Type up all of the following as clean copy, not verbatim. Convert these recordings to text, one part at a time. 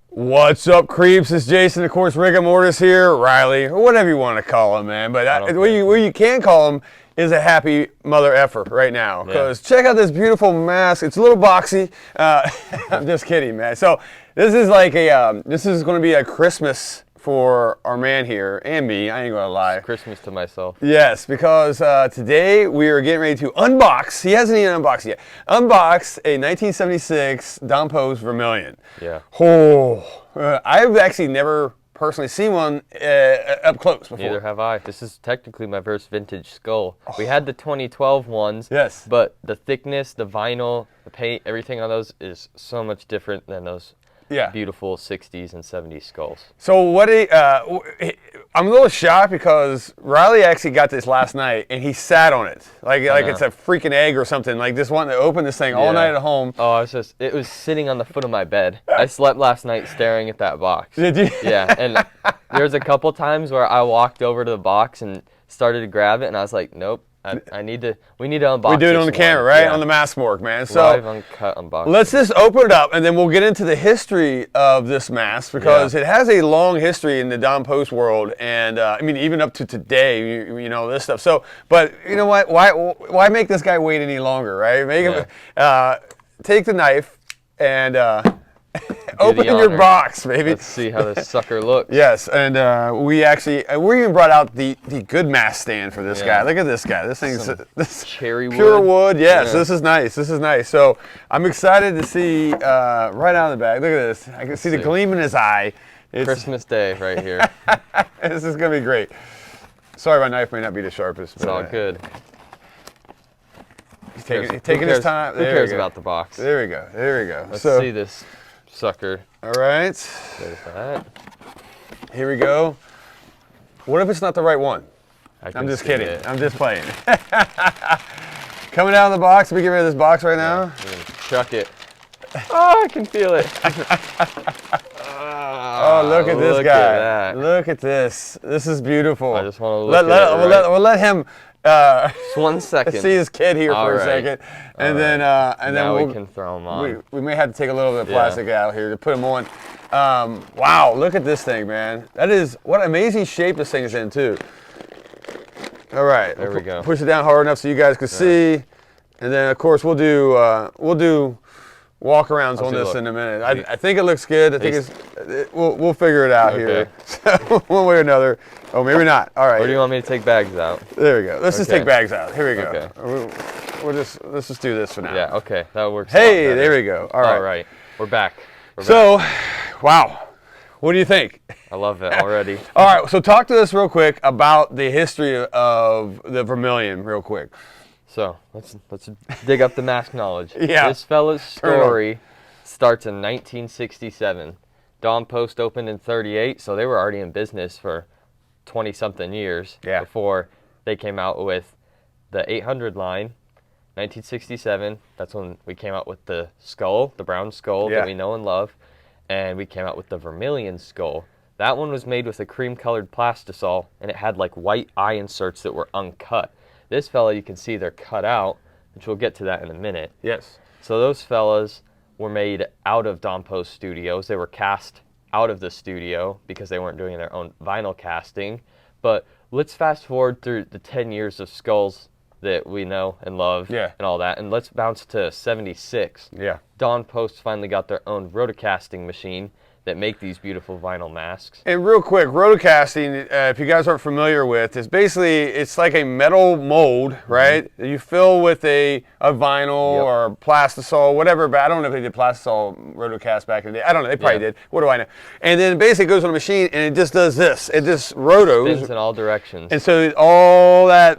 What's up, creeps? It's Jason, of course, Rigor Mortis here, Riley, or whatever you want to call him, man. But what you can call him is a happy mother effer right now. Because check out this beautiful mask. It's a little boxy. I'm just kidding, man. So this is like this is going to be a Christmas for our man here and me. I ain't gonna lie. It's Christmas to myself. Yes, because today we are getting ready to unbox. He hasn't even unboxed yet. Unbox a 1976 Don Post Vermilion. Yeah. Oh, I've actually never personally seen one up close before. Neither have I. This is technically my first vintage skull. We had the 2012 ones. Yes. But the thickness, the vinyl, the paint, everything on those is so much different than those. Yeah. Beautiful 60s and 70s skulls. So what I'm a little shocked because Riley actually got this last night and he sat on it like it's a freaking egg or something. Like just wanting to open this thing all night at home. Oh, it was sitting on the foot of my bed. I slept last night staring at that box. Did you? Yeah, and there's a couple times where I walked over to the box and started to grab it, and I was like, nope. we need to unbox. We do it on the camera, right? Yeah. On the mask Morgue, man. So live uncut unboxing. let's just open it up, and then we'll get into the history of this mask because it has a long history in the Don Post world, and I mean even up to today, you know this stuff. So, but you know what? Why make this guy wait any longer, right? Make him take the knife and. Open your box, baby. Let's see how this sucker looks. Yes, and we even brought out the good mask stand for this guy. Look at this guy. This thing's this cherry wood. Pure wood. Yes, this is nice. This is nice. So I'm excited to see right out of the bag. Look at this. I can see the gleam in his eye. It's Christmas Day right here. This is gonna be great. Sorry, my knife may not be the sharpest. It's all good. He's taking his time. Who cares about the box? There we go. There we go. Let's see this sucker. All right. There's that. Here we go. What if it's not the right one? I'm just kidding. I'm just playing. Coming out of the box. We get rid of this box right now. Chuck it. Oh, I can feel it. Oh, look at this guy. Look at this. This is beautiful. I just want to look at it. We'll let him just 1 second. see his kid here for a second, and then we can throw him on. We may have to take a little bit of plastic out here to put him on. Wow, look at this thing, man. That is what amazing shape this thing is in too. All right, there we go. Push it down hard enough so you guys can see, and then of course we'll do walk-arounds on this in a minute. I think it looks good. I think we'll figure it out here, one way or another. Oh, maybe not. All right. Or do you want me to take bags out? There we go. Let's just take bags out. Here we go. Okay. Let's just do this for now. Yeah. Okay. That works. Hey, there we go. All right. All right. We're back. Wow. What do you think? I love it already. All right. So talk to us real quick about the history of the Vermilion, real quick. So let's dig up the mask knowledge. Yeah. This fella's story starts in 1967. Don Post opened in 38, so they were already in business for 20-something years before they came out with the 800 line. 1967, that's when we came out with the skull, the brown skull that we know and love, and we came out with the Vermilion skull. That one was made with a cream-colored plastisol, and it had like white eye inserts that were uncut. This fella, you can see they're cut out, which we'll get to that in a minute. Yes. So those fellas were made out of Don Post Studios. They were cast out of the studio because they weren't doing their own vinyl casting. But let's fast forward through the 10 years of skulls that we know and love and all that. And let's bounce to 76. Yeah. Don Post finally got their own rotocasting machine that make these beautiful vinyl masks. And real quick, rotocasting, if you guys aren't familiar with, is basically, it's like a metal mold, right? That you fill with a vinyl or plastisol, whatever, but I don't know if they did plastisol rotocast back in the day. I don't know, they probably did. What do I know? And then basically it goes on a machine and it just does this. It just rotos. Spins in all directions. And so all that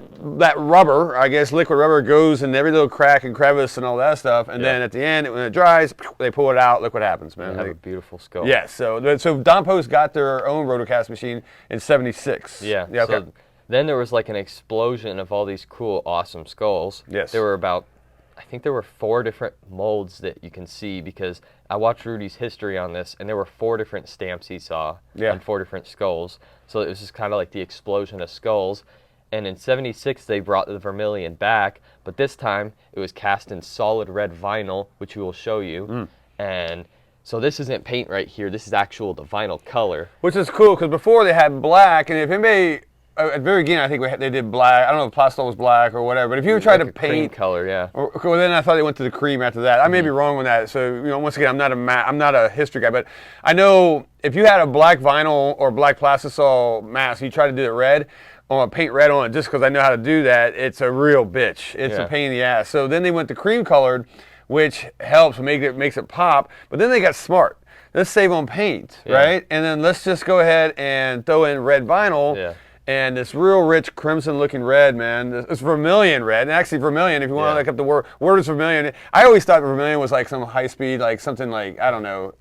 rubber, I guess liquid rubber, goes in every little crack and crevice and all that stuff. And then at the end, when it dries, they pull it out. Look what happens, man. They have a beautiful skull. Yeah. So Don Post got their own rotocast machine in 76. Yeah. Okay. So then there was like an explosion of all these cool, awesome skulls. Yes. There were I think there were 4 different molds that you can see because I watched Rudy's history on this, and there were 4 different stamps he saw on 4 different skulls. So it was just kind of like the explosion of skulls. And in 76, they brought the Vermilion back, but this time it was cast in solid red vinyl, which we will show you. And So this isn't paint right here. This is actual the vinyl color. Which is cool, because before they had black, and if anybody, at the very beginning, I think they did black. I don't know if Plastol was black or whatever, but if you were trying to paint cream color, yeah. Well, then I thought they went to the cream after that. I may be wrong on that. So once again, I'm not a history guy, but I know if you had a black vinyl or black Plastol mask, and you try to do it red, I want to paint red on it just because I know how to do that. It's a real bitch. It's a pain in the ass. So then they went to cream colored, which helps makes it pop. But then they got smart. Let's save on paint, right? And then let's just go ahead and throw in red vinyl. Yeah. And this real rich crimson-looking red, man. It's vermilion red. And actually, vermilion, if you want to look up the word is vermilion. I always thought vermilion was like some high-speed, like something like, I don't know,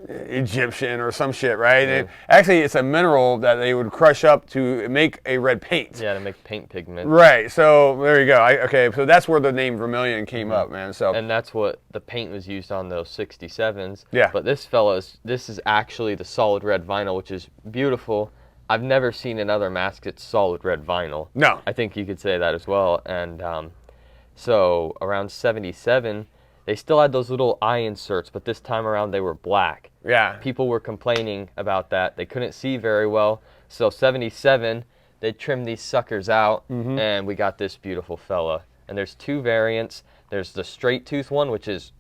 Egyptian or some shit, right? Yeah. Actually, it's a mineral that they would crush up to make a red paint. Yeah, to make paint pigment. Right. So there you go. Okay, so that's where the name vermilion came up, man. So and that's what the paint was used on those 67s. Yeah. But this is actually the solid red vinyl, which is beautiful. I've never seen another mask that's solid red vinyl. No. I think you could say that as well. And so around 77, they still had those little eye inserts, but this time around they were black. Yeah. People were complaining about that. They couldn't see very well. So 77, they trimmed these suckers out, and we got this beautiful fella. And there's two variants. There's the straight tooth one, which is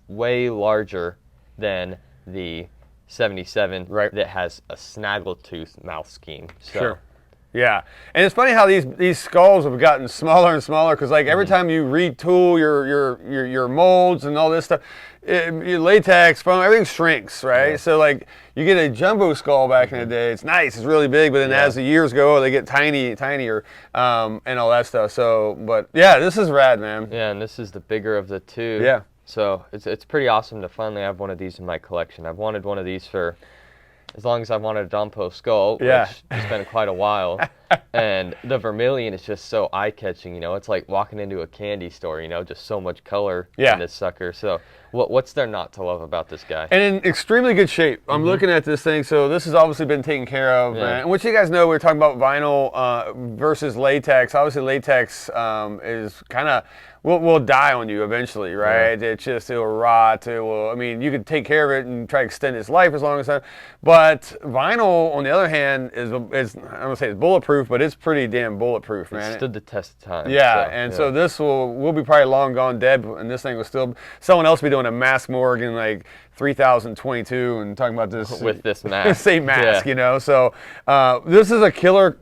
way larger than the 77 that has a snaggletooth mouth scheme. So. Sure. Yeah, and it's funny how these skulls have gotten smaller and smaller because like every time you retool your molds and all this stuff, your latex foam, everything shrinks, right? Yeah. So like you get a jumbo skull back in the day, it's nice, it's really big, but then as the years go, they get tinier, and all that stuff. So, but yeah, this is rad, man. Yeah, and this is the bigger of the two. Yeah. So it's pretty awesome to finally have one of these in my collection. I've wanted one of these for as long as I've wanted a Don Post skull, which has been quite a while. And the vermilion is just so eye-catching, It's like walking into a candy store, just so much color in this sucker. So what's there not to love about this guy? And in extremely good shape. I'm looking at this thing, so this has obviously been taken care of. And which you guys know, we're talking about vinyl versus latex. Obviously, latex is kind of will die on you eventually, right? It'll rot. I mean, you could take care of it and try to extend its life as long as that. But vinyl, on the other hand, is I'm gonna say it's bulletproof, but it's pretty damn bulletproof, man. It stood the test of time. Yeah, so this will be probably long gone dead, and this thing will still someone else will be doing a mask morgue in like 3022 and talking about this with this mask, same mask, So this is a killer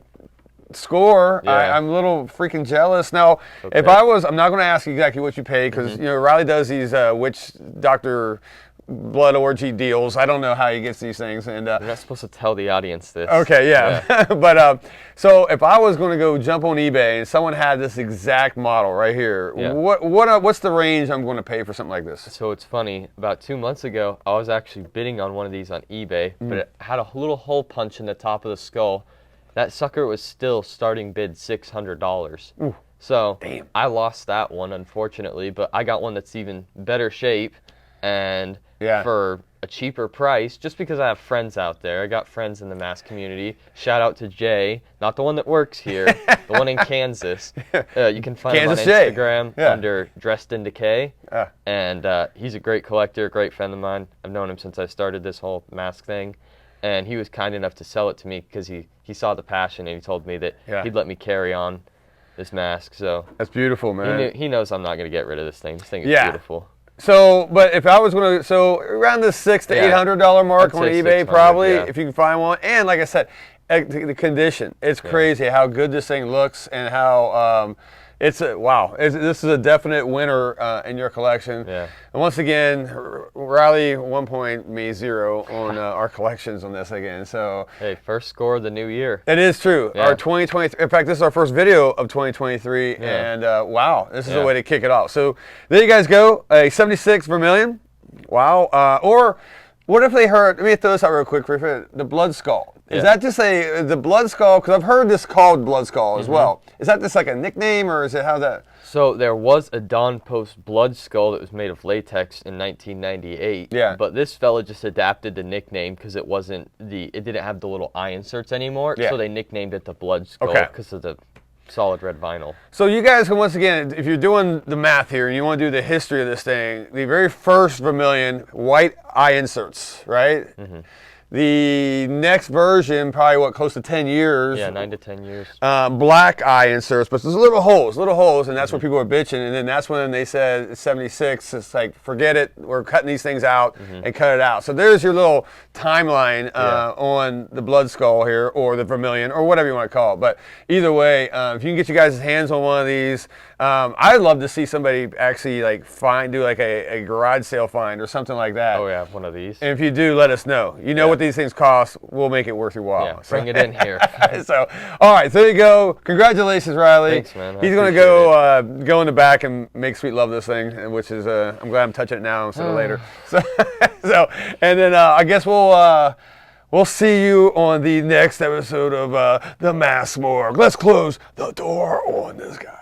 score. I'm a little freaking jealous. Now, if I'm not going to ask you exactly what you paid because Riley does these witch doctor blood orgy deals. I don't know how he gets these things, and you're not supposed to tell the audience this. Okay, yeah. But so if I was going to go jump on eBay and someone had this exact model right here, what's the range I'm going to pay for something like this? So it's funny. About 2 months ago, I was actually bidding on one of these on eBay, but it had a little hole punch in the top of the skull. That sucker was still starting bid $600. Ooh. So damn. I lost that one, unfortunately, but I got one that's even better shape and for a cheaper price, just because I have friends out there. I got friends in the mask community. Shout out to Jay, not the one that works here, the one in Kansas. You can find him on Instagram under Dressed in Decay. And he's a great collector, great friend of mine. I've known him since I started this whole mask thing. And he was kind enough to sell it to me because he saw the passion and he told me that he'd let me carry on this mask. So that's beautiful, man. He knows I'm not going to get rid of this thing. This thing is beautiful. So, but if I was going to, around the $600 to $800 mark on eBay, probably, if you can find one. And like I said, the condition, it's crazy how good this thing looks and how this is a definite winner in your collection. Yeah. And once again, Riley 1 point, me 0 on our collections on this again. So hey, first score of the new year. It is true. Yeah. Our 2023. In fact, this is our first video of 2023, and wow, this is a way to kick it off. So there you guys go, a 76 Vermilion. Wow. Or what if they heard? Let me throw this out real quick for the Blood Skull. Is that just the Blood Skull? Because I've heard this called Blood Skull as well. Is that just like a nickname, or is it how's that? So there was a Don Post Blood Skull that was made of latex in 1998. Yeah. But this fella just adapted the nickname because it didn't have the little eye inserts anymore. Yeah. So they nicknamed it the Blood Skull because of the solid red vinyl. So you guys can, once again, if you're doing the math here and you want to do the history of this thing, the very first Vermilion, white eye inserts, right? Mm-hmm. The next version, probably close to 10 years. Yeah, 9 to 10 years. Black eye inserts, but there's little holes, and that's where people were bitching. And then that's when they said, 76, it's like, forget it, we're cutting these things out and cut it out. So there's your little timeline on the Blood Skull here, or the Vermilion, or whatever you want to call it. But either way, if you can get you guys' hands on one of these, I'd love to see somebody actually do like a garage sale find or something like that. Oh yeah, one of these. And if you do, let us know. You know what these things cost. We'll make it worth your while. Yeah, bring it in here. So, all right, so there you go. Congratulations, Riley. Thanks, man. He's going to go in the back and make sweet love this thing, which is I'm glad I'm touching it now instead of later. So, and then I guess we'll see you on the next episode of the Mass Morgue. Let's close the door on this guy.